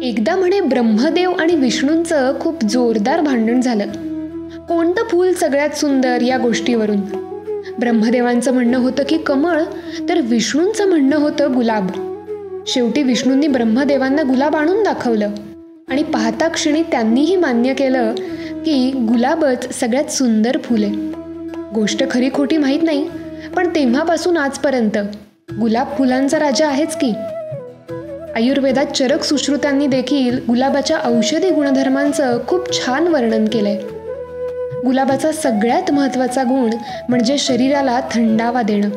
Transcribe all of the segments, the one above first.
एकदा म्हणे ब्रह्मदेव आणि विष्णूंचं खूप जोरदार भांडण झालं. कोणतं फूल सगळ्यात सुंदर या गोष्टीवरून. ब्रह्मदेवांचं म्हणणं होतं की कमळ, तर विष्णूंचं म्हणणं होतं गुलाब. शेवटी विष्णूंनी ब्रह्मदेवांना गुलाब आणून दाखवलं आणि पाहता क्षणी त्यांनीही मान्य केलं की गुलाबच सगळ्यात सुंदर फूल आहे. गोष्ट खरी खोटी माहीत नाही, पण तेव्हापासून आजपर्यंत गुलाब फुलांचा राजा आहेच की. आयुर्वेदात चरक सुश्रुतांनी देखील गुलाबाच्या औषधी गुणधर्मांचं खूप छान वर्णन केलंय. गुलाबाचा सगळ्यात महत्त्वाचा गुण म्हणजे शरीराला थंडावा देणं,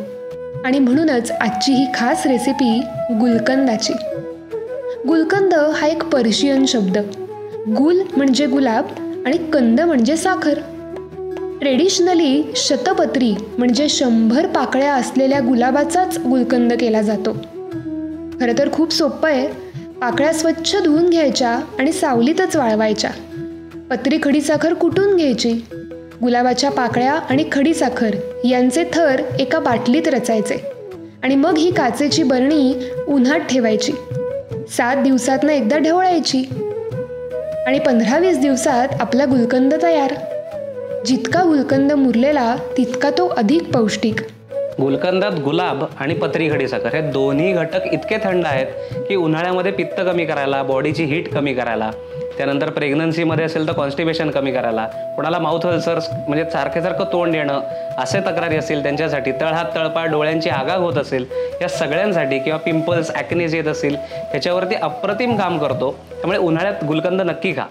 आणि म्हणूनच आजची ही खास रेसिपी गुलकंदाची. गुलकंद हा एक पर्शियन शब्द. गुल म्हणजे गुलाब आणि कंद म्हणजे साखर. ट्रेडिशनली शतपत्री म्हणजे 100 पाकळ्या असलेल्या गुलाबाचाच गुलकंद केला जातो. खरं तर खूप सोपं आहे. पाकळ्या स्वच्छ धुवून घ्यायच्या आणि सावलीतच वाळवायच्या. पत्री खडीसाखर कुटून घ्यायची. गुलाबाच्या पाकळ्या आणि खडीसाखर यांचे थर एका बाटलीत रचायचे आणि मग ही काचेची बरणी उन्हात ठेवायची. 7 दिवसातनं एकदा ढवळायची आणि 15-20 दिवसात आपला गुलकंद तयार. जितका गुलकंद मुरलेला तितका तो अधिक पौष्टिक. गुलकंदात गुलाब आणि पत्री खडीसाखर हे दोन्ही घटक इतके थंड आहेत की उन्हाळ्यामध्ये पित्त कमी करायला, बॉडीची हीट कमी करायला, त्यानंतर प्रेग्नन्सीमध्ये असेल तर कॉन्स्टिपेशन कमी करायला, कोणाला माउथ अल्सर्स म्हणजे सारखं तोंड येणं असे तक्रारी असतील त्यांच्यासाठी, तळहात तळपाय डोळ्यांची आगाग होत असेल या सगळ्यांसाठी, किंवा पिंपल्स ॲक्नेज येत असेल ह्याच्यावरती अप्रतिम काम करतो. त्यामुळे उन्हाळ्यात गुलकंद नक्की खा.